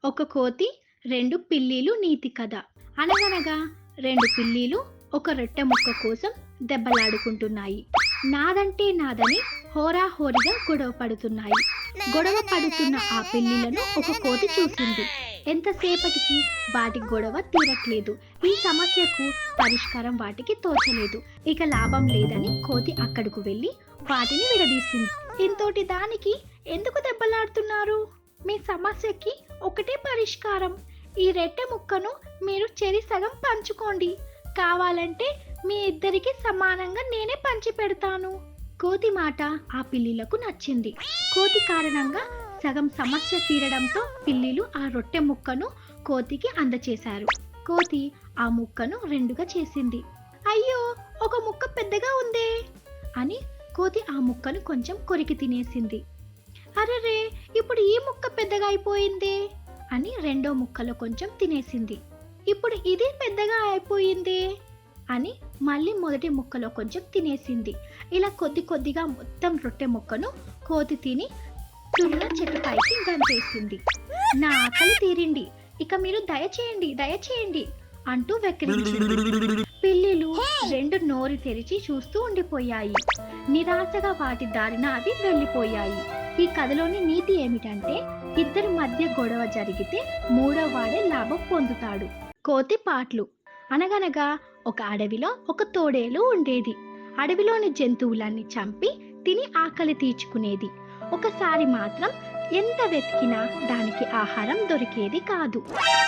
ఒక కోతి, 2 పిల్లీలు నీతి కథ. అనగనగా 2 పిల్లీలు ఒక రొట్టె ముక్క కోసం దెబ్బలాడుకుంటున్నాయి. నాదంటే నాదని హోరాహోరీగా గొడవ పడుతున్నాయి. గొడవ పడుతున్న ఆ పిల్లిలను ఒక కోతి చూసింది. ఎంతసేపటికి వాటి గొడవ తీరట్లేదు. ఈ సమస్యకు పరిష్కారం వాటికి తోచలేదు. ఇక లాభం లేదని కోతి అక్కడకు వెళ్ళి వాటిని విడదీసింది. ఇంతోటి దానికి ఎందుకు దెబ్బలాడుతున్నారు? మీ సమస్యకి ఒకటే పరిష్కారం. ఈ రొట్టె ముక్కను మీరు చెరి సగం పంచుకోండి. కావాలంటే మీ ఇద్దరికి సమానంగా నేనే పంచి పెడతాను. కోతి మాట ఆ పిల్లిలకు నచ్చింది. కోతి కారణంగా సగం సమస్య తీరడంతో పిల్లిలు ఆ రొట్టె ముక్కను కోతికి అందచేశారు. కోతి ఆ ముక్కను రెండుగా చేసింది. అయ్యో, ఒక ముక్క పెద్దగా ఉందే అని కోతి ఆ ముక్కను కొంచెం కొరికి తినేసింది. అరెరే, ఇప్పుడు ఈ ముక్క పెద్దగా అయిపోయిందే అని రెండో ముక్కలో కొంచెం తినేసింది. ఇప్పుడు ఇది పెద్దగా అయిపోయిందే అని మళ్ళీ మొదటి ముక్కలో కొంచెం తినేసింది. ఇలా కొద్ది కొద్దిగా మొత్తం రొట్టె ముక్కను కోతి తిని తున్న చెట్టుపైకి గంతేసింది. నా ఆకలి తీరింది, ఇక మీరు దయచేయండి దయచేయండి అంటూ వెక్కిరించింది. పిల్లిలు రెండు నోరు తెరిచి చూస్తూ ఉండిపోయాయి. నిరాశగా వాటి దారిన అవి వెళ్ళిపోయాయి. ఈ కథలోని నీతి ఏమిటంటే, ఇద్దరి మధ్య గొడవ జరిగితే మూడో వాడే లాభం పొందుతాడు. కోతి పాట్లు. అనగనగా ఒక అడవిలో ఒక తోడేలు ఉండేది. అడవిలోని జంతువులన్నీ చంపి తిని ఆకలి తీర్చుకునేది. ఒకసారి మాత్రం ఎంత వెతికినా దానికి ఆహారం దొరికేది కాదు.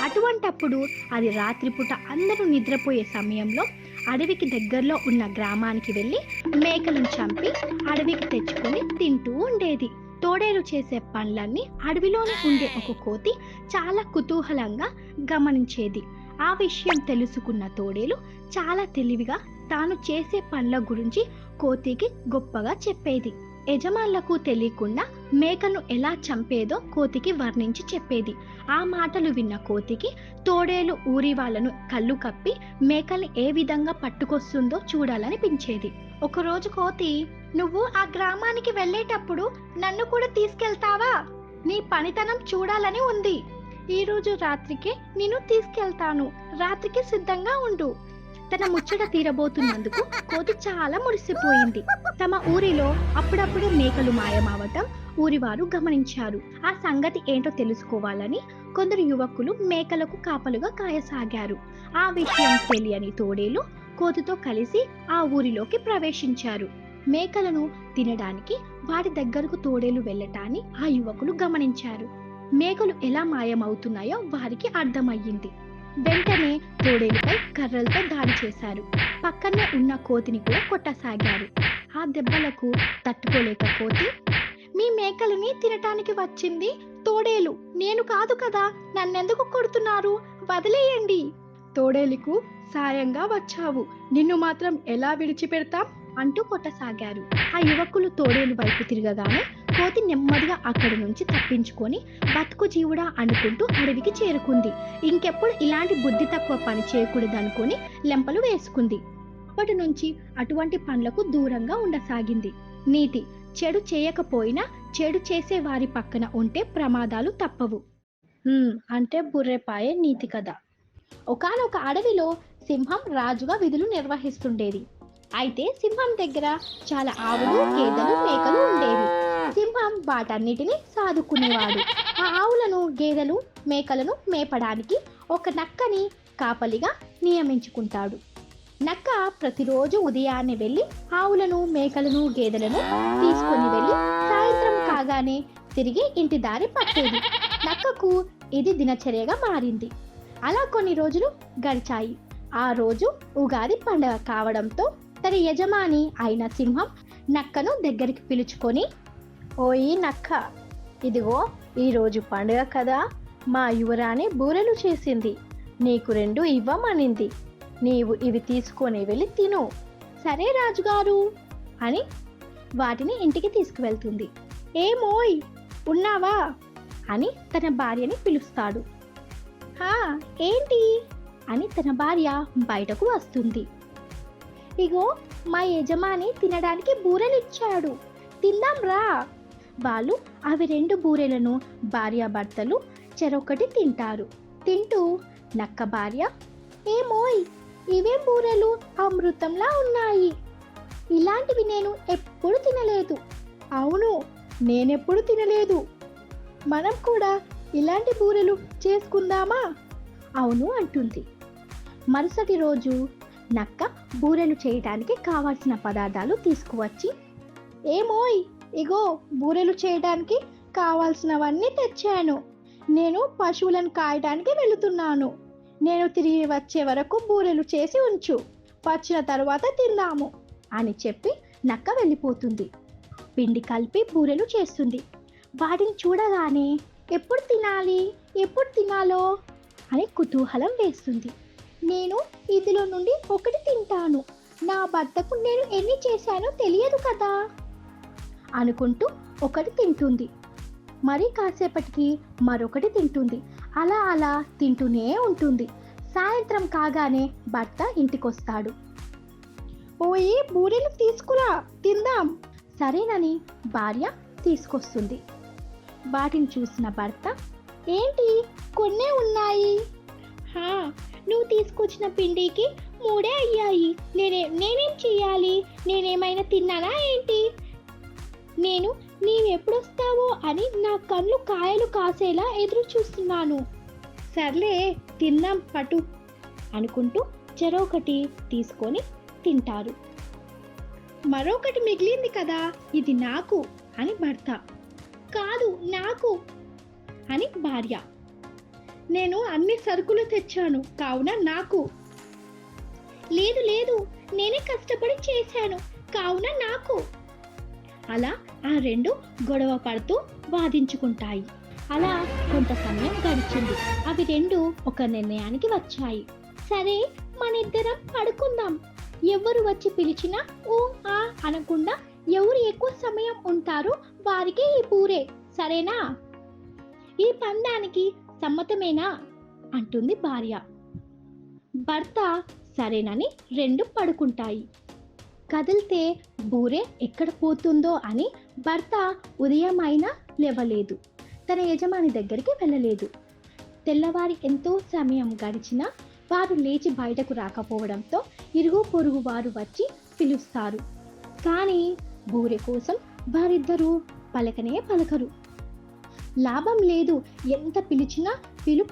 అటువంటప్పుడు అది రాత్రిపూట అందరూ నిద్రపోయే సమయంలో అడవికి దగ్గరలో ఉన్న గ్రామానికి వెళ్ళి మేకలను చంపి అడవికి తెచ్చుకొని తింటూ ఉండేది. తోడేలు చేసే పనులన్నీ అడవిలోనే ఉండే ఒక కోతి చాలా కుతూహలంగా గమనించేది. ఆ విషయం తెలుసుకున్న తోడేలు చాలా తెలివిగా తాను చేసే పనుల గురించి కోతికి గొప్పగా చెప్పేది. యజమానులకు తెలియకుండా మేకను ఎలా చంపేదో కోతికి వర్ణించి చెప్పేది. ఆ మాటలు విన్న కోతికి తోడేలు ఊరి వాళ్ళను కళ్ళు కప్పి మేకల్ని ఏ విధంగా పట్టుకొస్తుందో చూడాలనిపించేది. ఒకరోజు కోతి, నువ్వు ఆ గ్రామానికి వెళ్ళేటప్పుడు నన్ను కూడా తీసుకెళ్తావా? నీ పనితనం చూడాలని ఉంది. ఈరోజు రాత్రికే నిన్ను తీసుకెళ్తాను. రాత్రికి సిద్ధంగా ఉండు. తన ముచ్చట తీరబోతున్నందుకు కోతి చాలా మురిసిపోయింది. తమ ఊరిలో అప్పుడప్పుడు మేకలు మాయమవటం ఊరివారు గమనించారు. ఆ సంగతి ఏంటో తెలుసుకోవాలని కొందరు యువకులు మేకలకు కాపలుగా కాయసాగారు. ఆ విషయం తెలియని తోడేలు కోతితో కలిసి ఆ ఊరిలోకి ప్రవేశించారు. మేకలను తినడానికి వాటి దగ్గరకు తోడేలు వెళ్ళటాన్ని ఆ యువకులు గమనించారు. మేకలు ఎలా మాయమవుతున్నాయో వారికి అర్థమయ్యింది. వెంటనే తోడేలుపై కర్రలతో దాడి చేశారు. పక్కనే ఉన్న కోతిని కూడా కొట్టసాగారు. ఆ దెబ్బలకు తట్టుకోలేక కోతి, మీ మేకలని తినటానికి వచ్చింది తోడేలు, నేను కాదు కదా, నన్నెందుకు కొడుతున్నారు? వదిలేయండి. తోడేలుకు సాయంగా వచ్చావు, నిన్ను మాత్రం ఎలా విడిచిపెడతాం అంటూ కొట్టసాగారు. ఆ యువకులు తోడేలు వైపు తిరగగానే కోతి నెమ్మదిగా అక్కడి నుంచి తప్పించుకొని బతుకు జీవుడా అనుకుంటూ అడవికి చేరుకుంది. ఇంకెప్పుడు ఇలాంటి బుద్ధి తక్కువ పని చేయకూడదనుకొని లెంపలు వేసుకుంది. అప్పటి నుంచి అటువంటి పనులకు దూరంగా ఉండసాగింది. నీతి: చెడు చేయకపోయినా చెడు చేసే వారి పక్కన ఉంటే ప్రమాదాలు తప్పవు. అంటే బుర్రెపాయే నీతి కథ. ఒకానొక అడవిలో సింహం రాజుగా విధులు నిర్వహిస్తుండేది. అయితే సింహం దగ్గర చాలా ఆవులు, గేదెలు, మేకలు ఉండేవి. సింహం వాటన్నిటిని సాదుకునేవాడు. ఆ ఆవులను, గేదెలు, మేకలను మేపడానికి ఒక నక్కని కాపలిగా నియమించుకుంటాడు. నక్క ప్రతిరోజు ఉదయాన్నే వెళ్ళి ఆవులను, మేకలను, గేదెలను తీసుకొని వెళ్ళి సాయంత్రం కాగానే తిరిగి ఇంటి దారి పట్టేది. నక్కకు ఇది దినచర్యగా మారింది. అలా కొన్ని రోజులు గడిచాయి. ఆ రోజు ఉగాది పండుగ కావడంతో తన యజమాని అయిన సింహం నక్కను దగ్గరికి పిలుచుకొని, ఓయి నక్క, ఇదిగో ఈరోజు పండుగ కదా, మా యువరాణి బూరెలు చేసింది, నీకు 2 ఇవ్వమనింది, నీవు ఇవి తీసుకొని వెళ్ళి తిను. సరే రాజుగారు అని వాటిని ఇంటికి తీసుకువెళ్తుంది. ఏమోయ్, ఉన్నావా అని తన భార్యని పిలుస్తాడు. ఏంటి అని తన భార్య బయటకు వస్తుంది. ఇగో మా యజమాని తినడానికి బూరెలిచ్చాడు, తిందాం రా. వాళ్ళు అవి 2 బూరెలను భార్యాభర్తలు చెరొకటి తింటారు. తింటూ నక్క భార్య, ఏమోయ్, ఇవేం బూరెలు అమృతంలా ఉన్నాయి. ఇలాంటివి నేను ఎప్పుడు తినలేదు. అవును, నేనెప్పుడు తినలేదు. మనం కూడా ఇలాంటి బూరెలు చేసుకుందామా? అవును అంటుంది. మరుసటి రోజు నక్క బూరెలు చేయడానికి కావాల్సిన పదార్థాలు తీసుకువచ్చి, ఏమోయ్, ఇగో బూరెలు చేయడానికి కావాల్సినవన్నీ తెచ్చాను. నేను పశువులను కాయడానికి వెళుతున్నాను. నేను తిరిగి వచ్చే వరకు బూరెలు చేసి ఉంచు. వచ్చిన తరువాత తిందాము అని చెప్పి నక్క వెళ్ళిపోతుంది. పిండి కలిపి బూరెలు చేస్తుంది. వాటిని చూడగానే ఎప్పుడు తినాలి, ఎప్పుడు తినాలో అని కుతూహలం వేస్తుంది. నేను ఇందులో నుండి ఒకటి తింటాను. నా భర్తకు నేను ఎన్ని చేశానో తెలియదు కదా అనుకుంటూ ఒకటి తింటుంది. మరి కాసేపటికి మరొకటి తింటుంది. అలా అలా తింటూనే ఉంటుంది. సాయంత్రం కాగానే భర్త ఇంటికొస్తాడు. ఓయే, బూరెలు తీసుకురా, తిందాం. సరేనని భార్య తీసుకొస్తుంది. వాటిని చూసిన భర్త, ఏంటి కొన్నే ఉన్నాయి? నువ్వు తీసుకొచ్చిన పిండికి 3 అయ్యాయి. నేనేం చెయ్యాలి? నేనేమైనా తిన్నానా ఏంటి? నీవెప్పుడొస్తావో అని నా కళ్ళు కాయలు కాసేలా ఎదురు చూస్తున్నాను. సర్లే, తిందాం పటు అనుకుంటూ చెరొకటి తీసుకొని తింటారు. మరొకటి మిగిలింది కదా, ఇది నాకు అని భర్త. కాదు, నాకు అని భార్య. నేను అన్ని సరుకులు తెచ్చాను కావున నాకు. లేదు లేదు, నేనే కష్టపడి చేశాను కావున నాకు. అలా ఆ రెండు గొడవ పడుతూ వాదించుకుంటాయి. అలా కొంత సమయం గడిచింది. అవి రెండు ఒక నిర్ణయానికి వచ్చాయి. సరే, మనిద్దరం పడుకుందాం. ఎవరు వచ్చి పిలిచినా ఊ ఆ అనకుండా ఎవరు ఎక్కువ సమయం ఉంటారో వారికి ఈ బూరే, సరేనా? ఈ పందానికి సమ్మతమేనా అంటుంది భార్య. భర్త సరేనని రెండు పడుకుంటాయి. కదిలితే బూరే ఎక్కడ పోతుందో అని భర్త ఉదయమైనా లేవలేదు. తన యజమాని దగ్గరికి వెళ్ళలేదు. తెల్లవారి ఎంతో సమయం గడిచినా వారు లేచి బయటకు రాకపోవడంతో ఇరుగు పొరుగు వారు వచ్చి పిలుస్తారు. కానీ బూరె కోసం వారిద్దరూ పలకనే పలకరు. లాభం లేదు, ఎంత పిలిచినా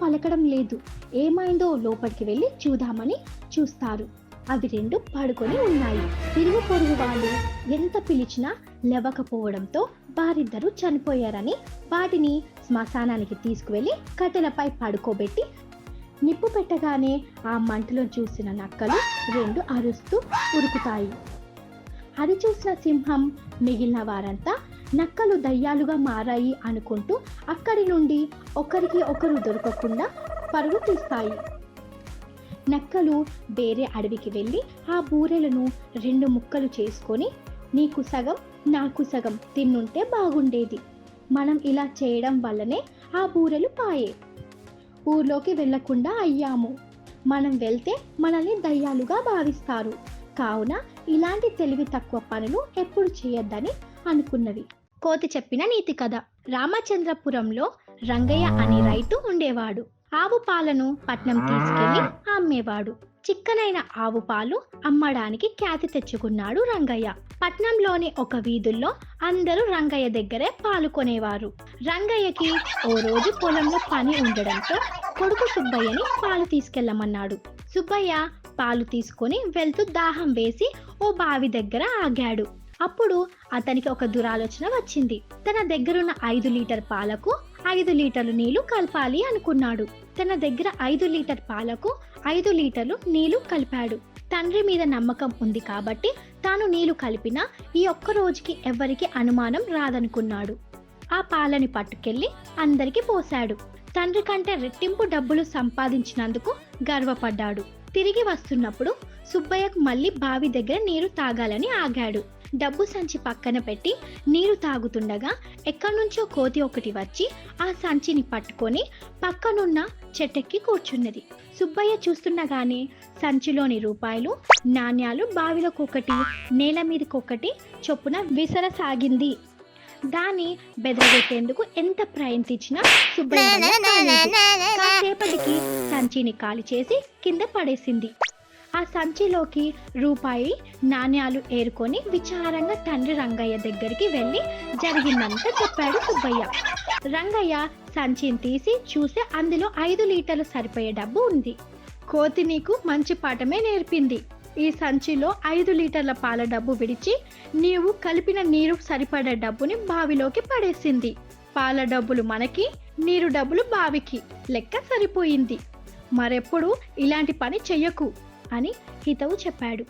పలకడం లేదు. ఏమైందో లోపలికి వెళ్ళి చూద్దామని చూస్తారు. అవి రెండు పడుకొని ఉన్నాయి. ఇరుగు పొరుగు వాళ్ళు ఎంత పిలిచినా లేవకపోవడంతో వారిద్దరూ చనిపోయారని వాటిని శ్మశానానికి తీసుకువెళ్ళి కట్టెలపై పడుకోబెట్టి నిప్పు పెట్టగానే ఆ మంటలో చూసిన నక్కలు రెండు అరుస్తూ ఉరుకుతాయి. అది చూసిన సింహం మిగిలిన వారంతా నక్కలు దయ్యాలుగా మారాయి అనుకుంటూ అక్కడి నుండి ఒకరికి ఒకరు దొరకకుండా పరుగు తీస్తాయి. నక్కలు వేరే అడవికి వెళ్ళి ఆ బూరెలను 2 ముక్కలు చేసుకొని, నీకు సగం నాకు సగం తిన్నుంటే బాగుండేది. మనం ఇలా చేయడం వల్లనే ఆ బూరెలు పాయే. ఊర్లోకి వెళ్లకుండా అయ్యాము. మనం వెళ్తే మనల్ని దయ్యాలుగా భావిస్తారు. కావున ఇలాంటి తెలివి తక్కువ పనులు ఎప్పుడు చేయొద్దని అనుకున్నవి. కోతి చెప్పిన నీతి కథ. రామచంద్రపురంలో రంగయ్య అనే రైతు ఉండేవాడు. ఆవు పాలను పట్నం తీసుకెళ్లి అమ్మేవాడు. చిక్కనైన ఆవు పాలు అమ్మడానికి ఖ్యాతి తెచ్చుకున్నాడు రంగయ్య. పట్నంలోని ఒక వీధుల్లో అందరూ రంగయ్య దగ్గరే పాలు కొనేవారు. రంగయ్యకి ఓ రోజు పొలంలో పని ఉండడంతో కొడుకు సుబ్బయ్యని పాలు తీసుకెళ్లమన్నాడు. సుబ్బయ్య పాలు తీసుకొని వెళ్తూ దాహం వేసి ఓ బావి దగ్గర ఆగాడు. అప్పుడు అతనికి ఒక దురాలోచన వచ్చింది. తన దగ్గరున్న 5 లీటర్ పాలకు 5 లీటర్లు నీళ్లు కలపాలి అనుకున్నాడు. తన దగ్గర 5 లీటర్ పాలకు 5 లీటర్లు నీళ్లు కలిపాడు. తండ్రి మీద నమ్మకం ఉంది కాబట్టి తాను నీళ్లు కలిపినా ఈ ఒక్క రోజుకి ఎవ్వరికి అనుమానం రాదనుకున్నాడు. ఆ పాలని పట్టుకెళ్లి అందరికి పోశాడు. తండ్రి కంటే రెట్టింపు డబ్బులు సంపాదించినందుకు గర్వపడ్డాడు. తిరిగి వస్తున్నప్పుడు సుబ్బయ్యకు మళ్ళీ బావి దగ్గర నీరు తాగాలని ఆగాడు. డబ్బు సంచి పక్కన పెట్టి నీరు తాగుతుండగా ఎక్కడి నుంచో కోతి ఒకటి వచ్చి ఆ సంచిని పట్టుకొని పక్కనున్న చెట్టెక్కి కూర్చున్నది. సుబ్బయ్య చూస్తుండగానే సంచిలోని రూపాయలు నాణ్యాలు బావిలోకొకటి నేల మీదకొకటి చొప్పున విసరసాగింది. దాన్ని బెదరగొట్టేందుకు ఎంత ప్రయత్నించినా సుబ్బయ్య వల్ల కాలేదు. కాసేపటికి సంచిని ఖాళీ చేసి కింద పడేసింది. ఆ సంచిలోకి రూపాయి నాణ్యాలు ఏరుకొని విచారంగా తండ్రి రంగయ్య దగ్గరికి వెళ్ళి జరిగిందంతా చెప్పాడు సుబ్బయ్య. రంగయ్య సంచిని తీసి చూస్తే అందులో 5 లీటర్లు సరిపోయే డబ్బు ఉంది. కోతి నీకు మంచి పాఠమే నేర్పింది. ఈ సంచిలో 5 లీటర్ల పాల డబ్బు విడిచి నీవు కలిపిన నీరు సరిపడే డబ్బుని బావిలోకి పడేసింది. పాల డబ్బులు మనకి, నీరు డబ్బులు బావికి, లెక్క సరిపోయింది. మరెప్పుడు ఇలాంటి పని చెయ్యకు అని హితవు చెప్పాడు.